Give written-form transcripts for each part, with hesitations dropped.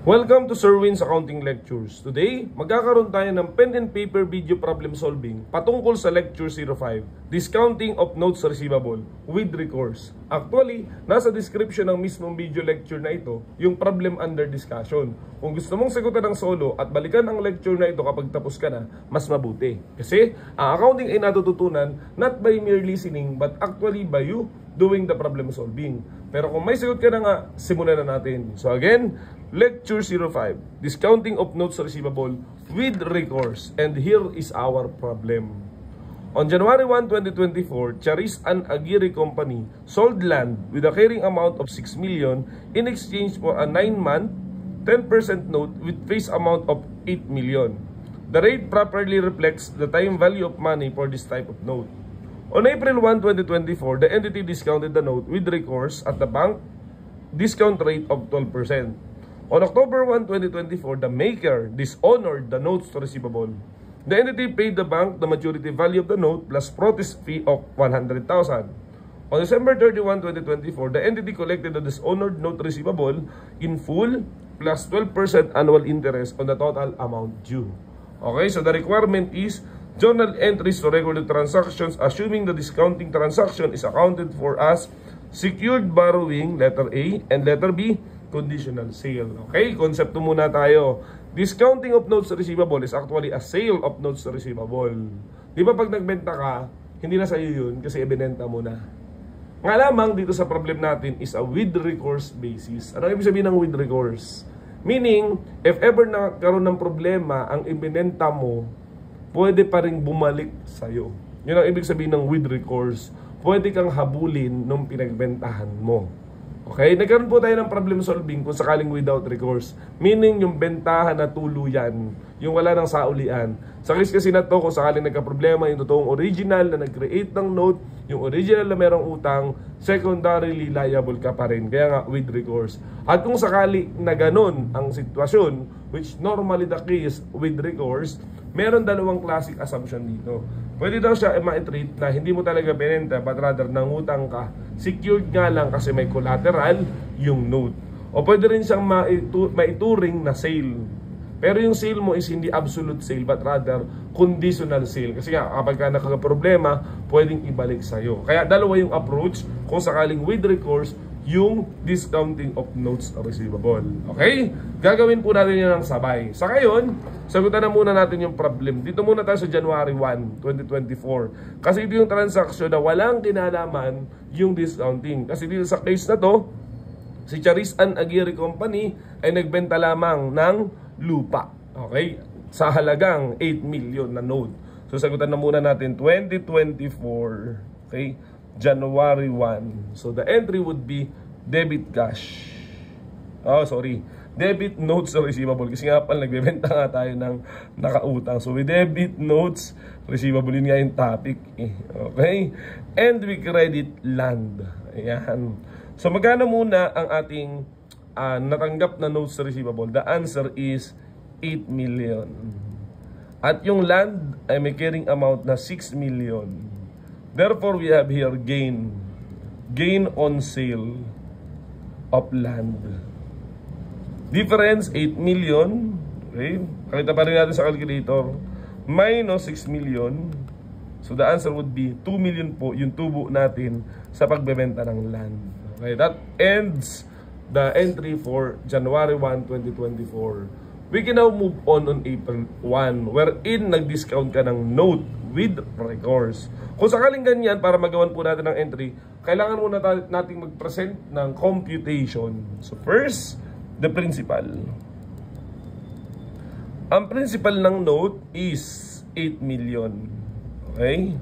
Welcome to Sir Win's Accounting Lectures. Today, magkakaroon tayo ng pen and paper video problem solving patungkol sa Lecture 05, Discounting of Notes Receivable with Recourse. Actually, nasa description ng mismong video lecture na ito, yung problem under discussion. Kung gusto mong sagutan ng solo at balikan ang lecture na ito kapag tapos ka na, mas mabuti. Kasi, ang accounting ay natututunan not by mere listening but actually by you doing the problem solving. Pero kung may sagot ka na nga, simulan na natin. So again, Lecture 05, Discounting of Notes Receivable with Recourse. And here is our problem. On January 1, 2024, Charis and Aguirre Company sold land with a carrying amount of 6 million in exchange for a 9-month, 10% note with face amount of 8 million. The rate properly reflects the time value of money for this type of note. On April 1, 2024, the entity discounted the note with recourse at the bank discount rate of 12%. On October 1, 2024, the maker dishonored the notes receivable. The entity paid the bank the maturity value of the note plus protest fee of 100,000. On December 31, 2024, the entity collected the dishonored note receivable in full plus 12% annual interest on the total amount due. Okay, so the requirement is journal entries to record the transactions assuming the discounting transaction is accounted for as secured borrowing, letter A, and letter B, conditional sale. Okay, konsepto muna tayo. Discounting of notes receivable is actually a sale of notes receivable. Di ba pag nagbenta ka, hindi na sa'yo yun kasi ibinenta mo na. Nga lamang dito sa problem natin is a with recourse basis. Ano ibig sabihin ng with recourse? Meaning, if ever nagkaroon ng problema, ang ibinenta mo, pwede pa rin bumalik sa'yo. Yun ang ibig sabihin ng with recourse. Pwede kang habulin nung pinagbentahan mo. Okay? Nagkaroon po tayo ng problem solving kung sakaling without recourse. Meaning yung bentahan na tuluyan, yung wala nang saulian. Sa case kasi na to, kung sakaling nagka-problema yung totoong original na nag-create ng note, yung original na merong utang, secondarily liable ka pa rin. Kaya nga with recourse. At kung sakali na ganun ang sitwasyon, which normally the case with recourse, meron dalawang classic assumption dito. Pwede daw siya ma-treat na hindi mo talaga binenta but rather nangutang ka. Secured nga lang kasi may collateral yung note. O pwede rin siyang maituring na sale. Pero yung sale mo is hindi absolute sale but rather conditional sale. Kasi nga kapag ka nakaka-problema, pwedeng ibalik sa'yo. Kaya dalawa yung approach kung sakaling with recourse yung discounting of notes receivable. Okay? Gagawin po natin yan ng sabay. Sa ngayon, sagutan na muna natin yung problem. Dito muna tayo sa January 1, 2024. Kasi ito yung transaction na walang kinalaman yung discounting. Kasi dito sa case na to, si Charis and Aguirre Company ay nagbenta lamang ng lupa. Okay? Sa halagang 8 million na note. So sagutan na muna natin 2024. Okay? January 1. So the entry would be debit cash. Oh, sorry. Debit notes receivable. Kasi nga pala nagbebenta nga tayo ng nakautang. So with debit notes receivable, yun nga yung topic. Okay? And we credit land. Ayan. So magkano muna ang ating natanggap na notes receivable? The answer is 8 million. At yung land ay may carrying amount na 6 million. Therefore, we have here gain. Gain on sale of land. Difference, 8 million. Okay? Pakita pa rin natin sa calculator. Minus 6 million. So, the answer would be 2 million po yung tubo natin sa pagbebenta ng land. Okay? That ends the entry for January 1, 2024. We can now move on April 1, wherein nag-discount ka ng note with recourse. Kung sakaling ganyan, para magawan po natin ng entry, kailangan muna nating mag-present ng computation. So first, the principal. Ang principal ng note is 8 million. Okay?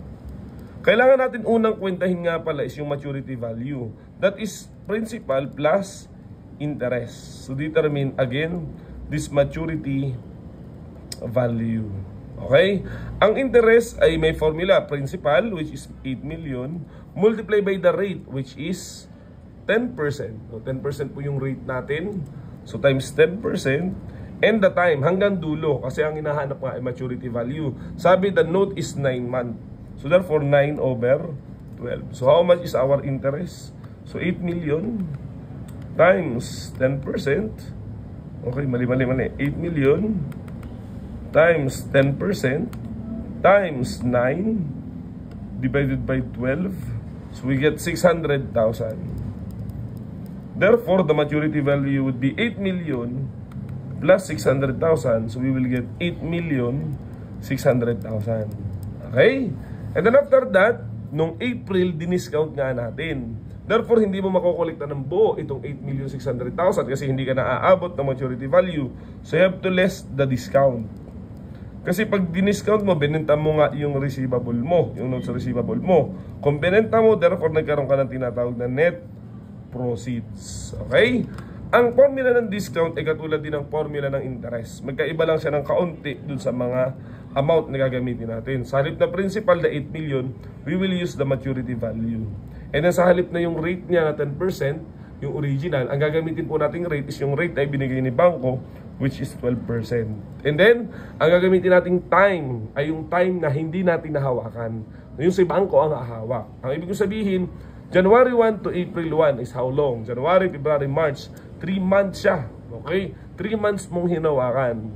Kailangan natin unang kwentahin nga pala is yung maturity value. That is principal plus interest. So determine again this maturity value. Okay? Ang interest ay may formula. Principal, which is 8 million, multiply by the rate, which is 10%. So 10% po yung rate natin. So times 10%. And the time, hanggang dulo. Kasi ang hinahanap nga ay maturity value. Sabi, the note is 9 months. So therefore, 9 over 12. So how much is our interest? So 8 million times 10%. Okay, mali. 8 million times 10% times 9 divided by 12. So we get 600,000. Therefore, the maturity value would be 8 million plus 600,000. So we will get 8,600,000. Okay? And then after that, nung April, diniscount nga natin. Therefore, hindi mo makukolekta ng buo itong 8,600,000 kasi hindi ka naaabot ng maturity value. So you have to less the discount. Kasi pag diniscount mo, binenta mo nga yung receivable mo, yung notes receivable mo. Kung binenta mo, therefore nagkaroon ka ng tinatawag na net proceeds. Okay? Ang formula ng discount ay katulad din ng formula ng interest. Magkaiba lang siya ng kaunti dun sa mga amount na gagamitin natin. Sa halip na principal na 8 million, we will use the maturity value. And then sa halip na yung rate niya na 10%, yung original, ang gagamitin po nating rate is yung rate ay binigay ni Bangko, which is 12%. And then, ang gagamitin nating time ay yung time na hindi natin nahawakan. Yung si Bangko ang hahawak. Ang ibig sabihin, January 1 to April 1 is how long? January, February, March. 3 months siya. Okay? 3 months mong hinawakan.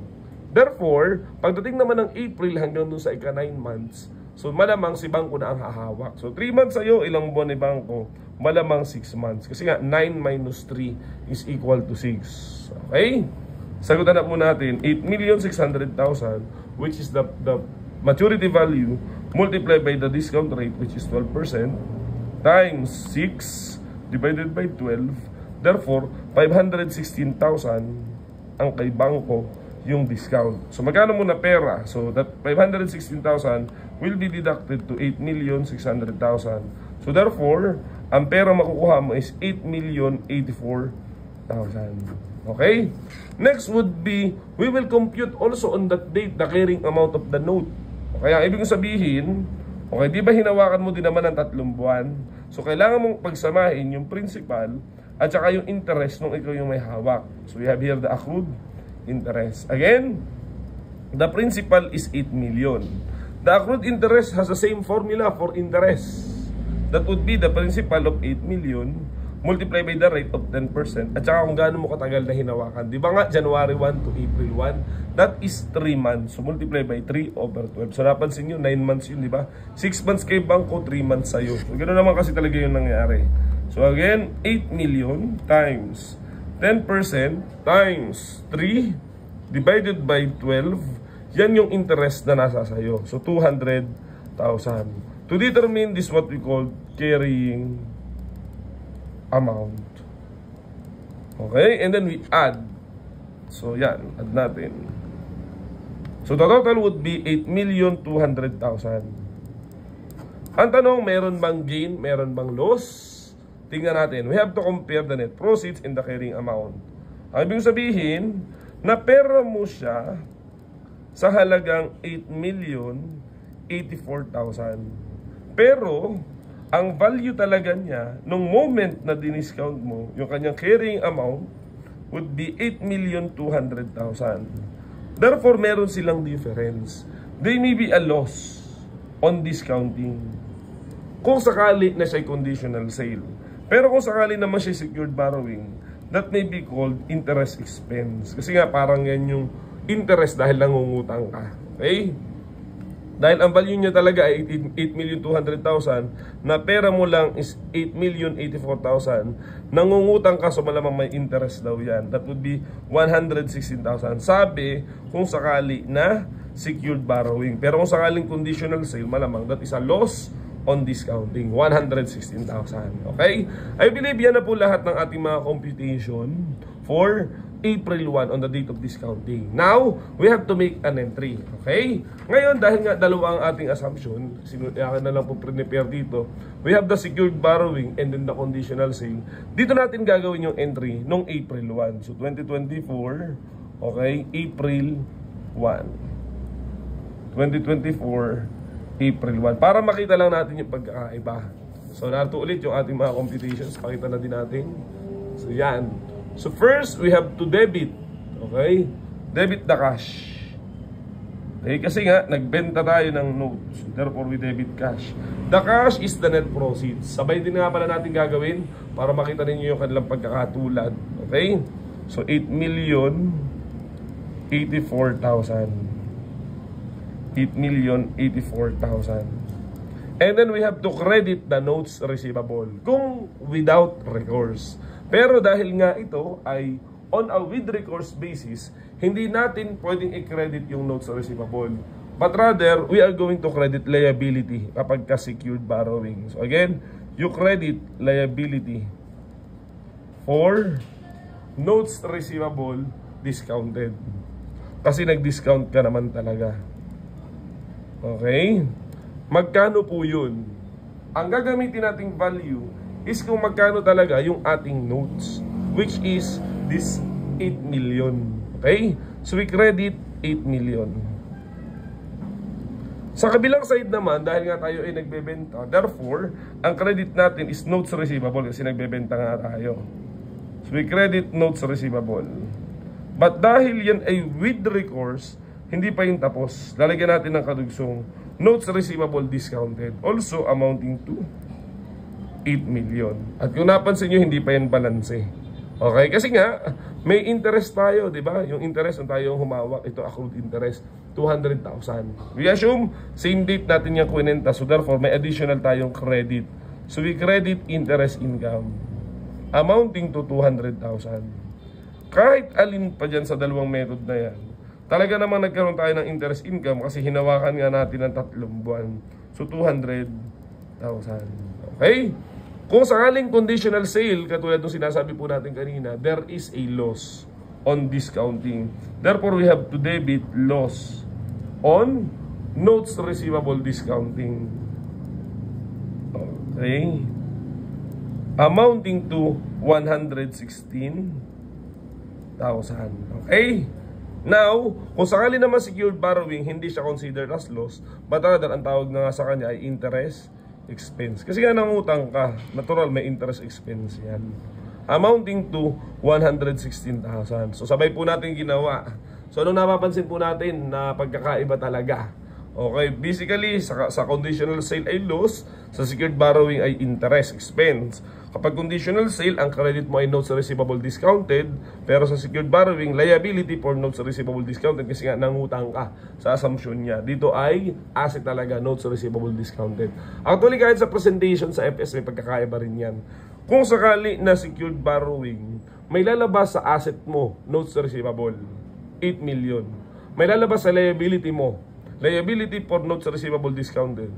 Therefore, pagdating naman ng April hanggang dun sa ika-9 months, so malamang si Bangko na ang hahawak. So 3 months sa'yo, ilang buwan ni Bangko? Malamang 6 months. Kasi nga, 9 minus 3 is equal to 6. Okay? Sagutan na po natin, 8,600,000, which is the maturity value, multiplied by the discount rate, which is 12%, times 6 divided by 12. Therefore, 516,000 ang kay Bangko yung discount. So magkano muna pera? So that 516,000 will be deducted to 8,600,000. So therefore, ang pera makukuha mo is 8,084,000. Okay? Next would be, we will compute also on that date the carrying amount of the note. Kaya ibig sabihin, okay, di ba hinawakan mo din naman ng 3 buwan? So kailangan mong pagsamahin yung principal at saka yung interest nung ikaw yung may hawak. So we have here the accrued interest. Again, the principal is 8 million. The accrued interest has the same formula for interest. That would be the principal of 8 million multiplied by the rate of 10%. At saka kung gaano mo katagal na hinawakan. Di ba nga, January 1 to April 1, that is 3 months. So multiply by 3 over 12. So napansin nyo, 9 months yun, di ba? 6 months kay Bangko, 3 months sa'yo. So ganoon naman kasi talaga yung nangyari. So again, 8 million times 10% times 3 divided by 12, yan yung interest na nasa sayo. So 200,000. To determine this, what we call carrying amount. Okay, and then we add. So yan, add natin. So the total would be 8,200,000. Ang tanong, meron bang gain, meron bang loss? Tingnan natin. We have to compare the net proceeds and the carrying amount. Ang ibig sabihin, na pera mo siya sa halagang 8,084,000. Pero, ang value talaga niya, nung moment na diniscount mo, yung kanyang carrying amount would be 8,200,000. Therefore, meron silang difference. They may be a loss on discounting. Kung sakali na siya conditional sale. Pero kung sakali naman siya secured borrowing, that may be called interest expense. Kasi nga parang yan yung interest dahil nangungutang ka. Okay? Dahil ang value niya talaga ay 8,200,000, na pera mo lang is 8,084,000, nangungutang ka, so malamang may interest daw yan. That would be 116,000. Sabi, kung sakali na secured borrowing. Pero kung sakaling conditional sale, malamang that is a loss on discounting, 116,000. Okay? I believe yan na po lahat ng ating mga computation for April 1 on the date of discounting. Now, we have to make an entry. Okay? Ngayon, dahil nga dalawa ang ating assumption, sinuyakan na lang po prepare dito, we have the secured borrowing and then the conditional sale. Dito natin gagawin yung entry nung April 1. So, 2024, okay, April 1. 2024, April 1. Para makita lang natin yung pagkakaiba. So, narito ulit yung ating mga computations. Pakita na din natin. So, yan. So, first, we have to debit. Okay? Debit the cash. Okay? Kasi nga, nagbenta tayo ng notes. Therefore, we debit cash. The cash is the net proceeds. Sabay din nga pala natin gagawin para makita ninyo yung kanilang pagkakatulad. Okay? So 8,084,000. 8,084,000. And then we have to credit the notes receivable kung without recourse. Pero dahil nga ito ay on a with recourse basis, hindi natin pwedeng i-credit yung notes receivable. But rather, we are going to credit liability kapag ka-secured borrowing. So again, you credit liability for notes receivable discounted. Kasi nag-discount ka naman talaga. Okay? Magkano po yun? Ang gagamitin nating value is kung magkano talaga yung ating notes, which is this 8 million. Okay? So we credit 8 million. Sa kabilang side naman, dahil nga tayo ay nagbebenta, therefore, ang credit natin is notes receivable kasi nagbebenta nga tayo. So we credit notes receivable. But dahil yan ay with recourse, hindi pa yung tapos. Lalagyan natin ng kadugsong notes receivable discounted, also amounting to 8 million. At kung napansin nyo, hindi pa yan balanse. Okay? Kasi nga, may interest tayo, di ba? Yung interest na tayo humawak, ito accrued interest, 200,000. We assume, same date natin yung kwenta, so therefore, may additional tayong credit. So we credit interest income, amounting to 200,000. Kahit alin pa dyan sa dalawang method na yan, talaga namang nagkaroon tayo ng interest income kasi hinawakan nga natin ng 3 buwan. So, 200,000. Okay? Kung sakaling conditional sale, katulad ng sinasabi po natin kanina, there is a loss on discounting. Therefore, we have to debit loss on notes receivable discounting. Okay? Amounting to 116,000. Okay? Now, kung sakali naman secured borrowing, hindi siya considered as loss, but rather, ang tawag na nga sa kanya ay interest expense. Kasi nga nangutang ka, natural may interest expense yan. Amounting to 116,000. So, sabay po natin ginawa. So, anong napapansin po natin na pagkakaiba talaga? Okay, basically, sa conditional sale ay loss, sa secured borrowing ay interest expense. Kapag conditional sale, ang credit mo ay notes receivable discounted, pero sa secured borrowing, liability for notes receivable discounted kasi nga nangutang ka sa assumption niya. Dito ay asset talaga, notes receivable discounted. Actually, kahit sa presentation sa FS, may pagkakaiba rin yan. Kung sakali na secured borrowing, may lalabas sa asset mo, notes receivable, 8 million. May lalabas sa liability mo, liability for notes receivable discounted,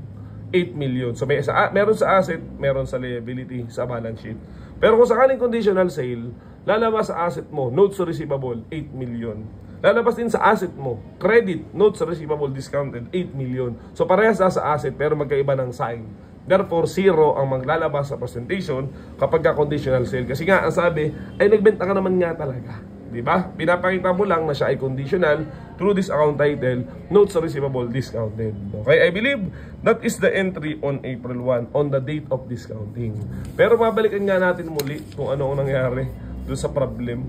8 million. So meron sa asset, meron sa liability sa balance sheet. Pero kung sakaling conditional sale, lalabas sa asset mo, notes receivable, 8 million. Lalabas din sa asset mo, credit, notes receivable discounted, 8 million. So parehas sa asset pero magkaiba ng sign. Therefore, 0 ang maglalabas sa presentation kapag conditional sale. Kasi nga, ang sabi, ay nagbenta ka naman nga talaga. Diba? Pinapakita mo lang na siya ay conditional through this account title, notes receivable discounted. Okay, I believe that is the entry on April 1, on the date of discounting. Pero mabalikan nga natin muli kung ano ang nangyari doon sa problem.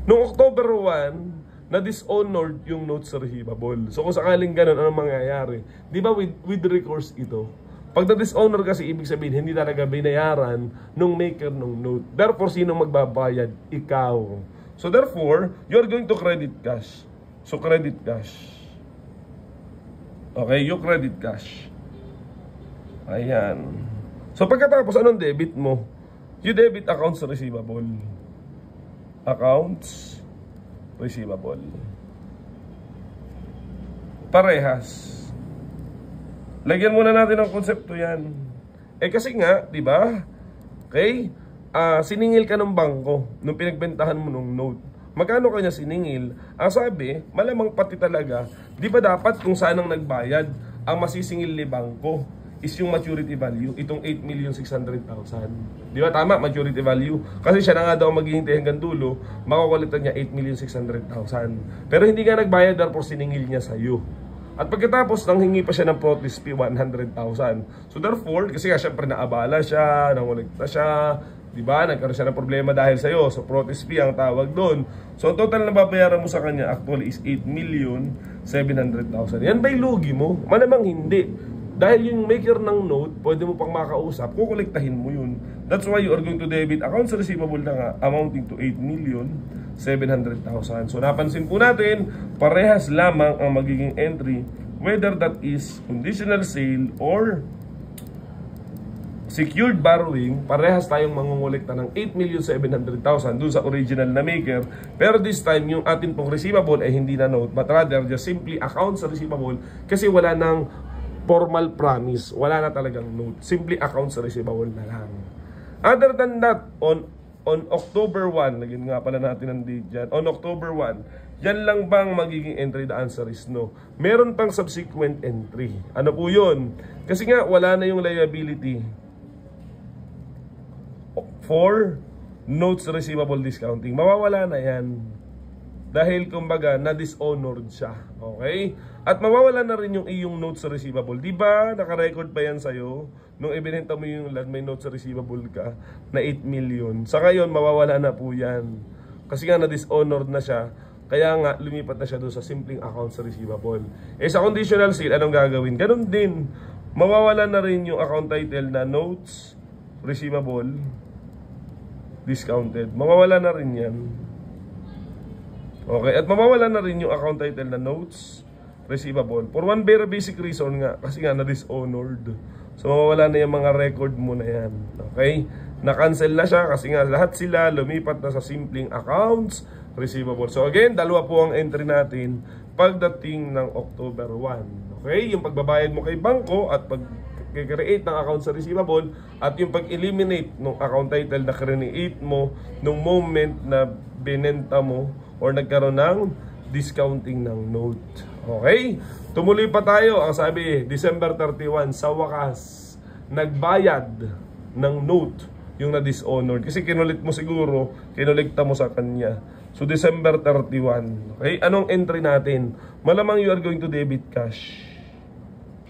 Noong October 1, na-dishonored yung notes receivable. So kung sakaling ganun, anong mangyayari? Di ba with recourse ito? Pag na-dishonor kasi, ibig sabihin, hindi talaga binayaran nung maker ng note. Therefore, sino magbabayad? Ikaw. So therefore, you're going to credit cash. So credit cash. Okay, you credit cash. Ayan. So pagkatapos, anong debit mo? You debit accounts receivable. Accounts receivable. Parehas. Lagyan muna natin ng konsepto yan. Eh kasi nga, di ba? Okay? Siningil ka ng bangko nung pinagbentahan mo ng note. Magkano kanya siningil? Ang sabi, malamang pati talaga, di ba dapat kung saan ang nagbayad, ang masisingil ni bangko is yung maturity value, itong 8,600,000. Di ba tama, maturity value? Kasi siya na nga daw maghihintay hanggang dulo, makukulitan niya 8,600,000. Pero hindi nga nagbayad, therefore siningil niya sa'yo. At pagkatapos, nanghingi pa siya ng protest fee, 100,000. So therefore, kasi nga syempre naabala siya, nangulikta siya, diba? Nagkaroon siya ng problema dahil sa'yo. So protest fee ang tawag doon. So ang total na babayaran mo sa kanya actually is 8,700,000. Yan ba'y lugi mo? Malamang hindi. Dahil yung maker ng note, pwede mo pang makausap, kukolektahin mo yun. That's why you are going to debit accounts receivable na nga, amounting to 700,000. So napansin po natin, parehas lamang ang magiging entry, whether that is conditional sale or secured borrowing. Parehas tayong mangungulekta ng 8,700,000 dun sa original na maker. Pero this time, yung atin pong receivable ay hindi na note, but rather just simply accounts receivable kasi wala nang formal promise. Wala na talagang note. Simply accounts receivable na lang. Other than that, on October 1, lagyan nga pala natin ang date dyan. On October 1, yan lang bang magiging entry? The answer is no. Meron pang subsequent entry. Ano po yun? Kasi nga, wala na yung liability for notes receivable discounting. Mawawala na yan. Dahil kumbaga, na-dishonored siya. Okay? At mawawala na rin yung iyong notes receivable. Diba, naka-record pa yan sa'yo? Nung ibinenta mo yung land, may notes receivable ka na 8 million. Sa ngayon, mawawala na po yan. Kasi nga, na-dishonored na siya. Kaya nga, lumipat na siya doon sa simpleng accounts receivable. Eh, sa conditional sale, anong gagawin? Ganun din. Mawawala na rin yung account title na notes receivable discounted. Mawawala na rin yan. Okay, at mawawala na rin yung account title na notes receivable. For one very basic reason nga, kasi nga na-dishonored. So mawawala na yung mga record mo na yan. Okay? Na-cancel na siya kasi nga lahat sila lumipat na sa simpleng accounts receivable. So again, dalawa po ang entry natin pagdating ng October 1. Okay? Yung pagbabayad mo kay bangko at pag-create ng account sa receivable at yung pag-eliminate ng account title na create mo nung moment na binenta mo or nagkaroon ng discounting ng note. Okay? Tumuloy pa tayo. Ang sabi, December 31, sa wakas, nagbayad ng note yung na-dishonored. Kasi kinulit mo siguro, kinulikta mo sa kanya. So, December 31. Okay? Anong entry natin? Malamang you are going to debit cash.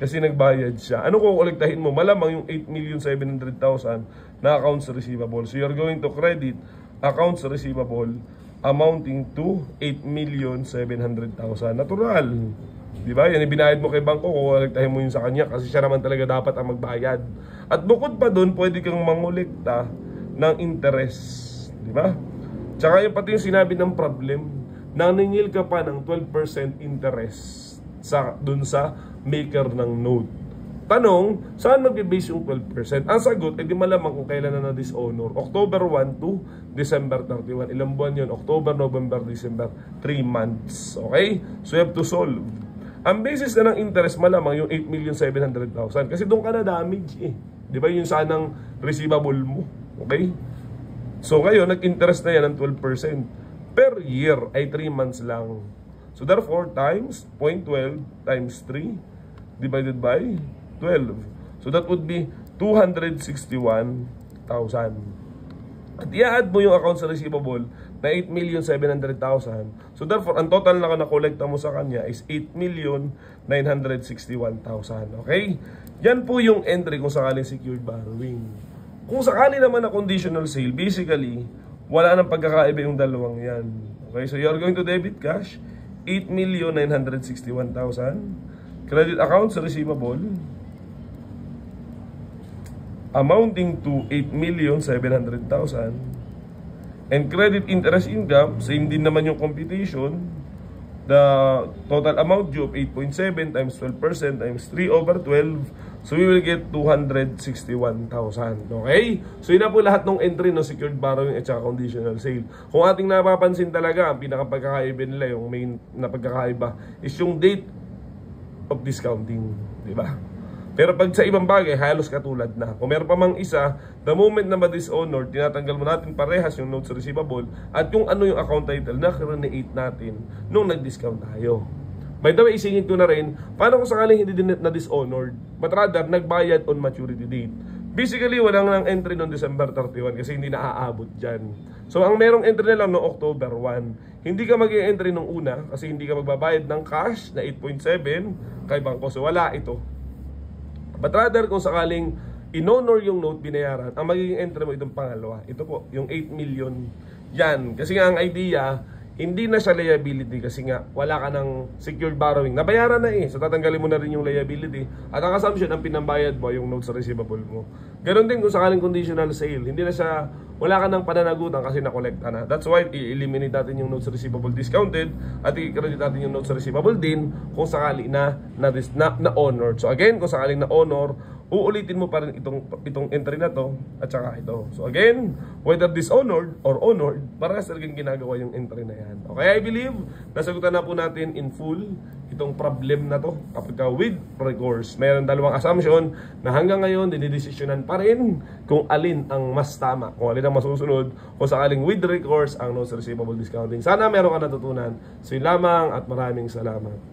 Kasi nagbayad siya. Ano kung kolektahin mo? Malamang yung 8,700,000 na accounts receivable. So, you're going to credit accounts receivable amounting to 8,700,000. Natural. Diba? Yan ibinayad mo kay bangko kung kolektahin mo yun sa kanya kasi siya naman talaga dapat ang magbayad. At bukod pa dun, pwede kang mangolekta ng interest. Diba? Tsaka yung pati yung sinabi ng problem, naningil ka pa ng 12% interest dun sa maker ng note. Tanong, saan mag-base yung 12%? Ang sagot, edi malamang kung kailan na na-dishonor. October 1 to December 31. Ilang buwan yun? October, November, December. 3 months. Okay? So you have to solve. Ang basis na ng interest malamang yung 8,700,000. Kasi doon ka na damage eh. Di ba yung sanang receivable mo? Okay? So ngayon, nag-interest na yan ng 12%. Per year ay 3 months lang. So therefore, times 0.12 times 3 divided by 12. So that would be 261,000. At i-add mo yung accounts receivable na 8,700,000. So therefore, ang total na na-collecta mo sa kanya is 8,961,000. Okay? Yan po yung entry kung sakaling secured borrowing. Kung sakali naman na conditional sale, basically, wala nang pagkakaiba yung dalawang yan. Okay? So you're going to debit cash 8,961,000. Credit accounts receivable amounting to 8,700,000. And credit interest income, same din naman yung computation. The total amount due of 8.7 times 12% times 3 over 12. So we will get 261,000. Okay? So yun na po lahat ng entry ng secured borrowing at saka conditional sale. Kung ating napapansin talaga, ang pinakapagkakaiba nila, yung main na pagkakaiba is yung date of discounting. Diba? Pero pag sa ibang bagay, halos katulad na. Kung meron pa mang isa, the moment na ma-dishonor, tinatanggal mo natin parehas yung notes receivable at yung ano yung account title na create natin nung nag-discount tayo. By the way, isingin ko na rin, paano kung sakaling hindi din na-dishonored, but rather, nagbayad on maturity date? Basically, walang nang entry noong December 31 kasi hindi na-aabot dyan. So, ang merong entry na lang noong October 1. Hindi ka mag-entry nung una kasi hindi ka magbabayad ng cash na 8.7 kay bangko. So, wala ito. But rather, kung sakaling in-honor yung note binayaran, ang magiging entry mo itong pangalawa. Ito po, yung 8 million. Yan. Kasi nga ang idea, hindi na siya liability kasi nga wala ka ng secured borrowing. Nabayaran na So tatanggalin mo na rin yung liability. At ang assumption, ang pinambayad mo yung notes receivable mo. Ganon din kung sakaling conditional sale. Hindi na siya, wala ka ng pananagutan kasi nakolekta na. That's why i-eliminate natin yung notes receivable discounted at i-credit natin yung notes receivable din kung sakali na honored. So again, kung sakaling na honor, uulitin mo pa rin itong entry na to at saka ito. So again, whether dishonored or honored, parehas talagang ginagawa yung entry na yan. Okay, I believe nasagutan na po natin in full itong problem na to kapag with recourse. Mayroon dalawang assumption na hanggang ngayon dinidesisyonan pa rin kung alin ang mas tama, kung alin ang masusunod, kung sakaling with recourse ang notes receivable discounting. Sana meron ka natutunan. So yun lamang at maraming salamat.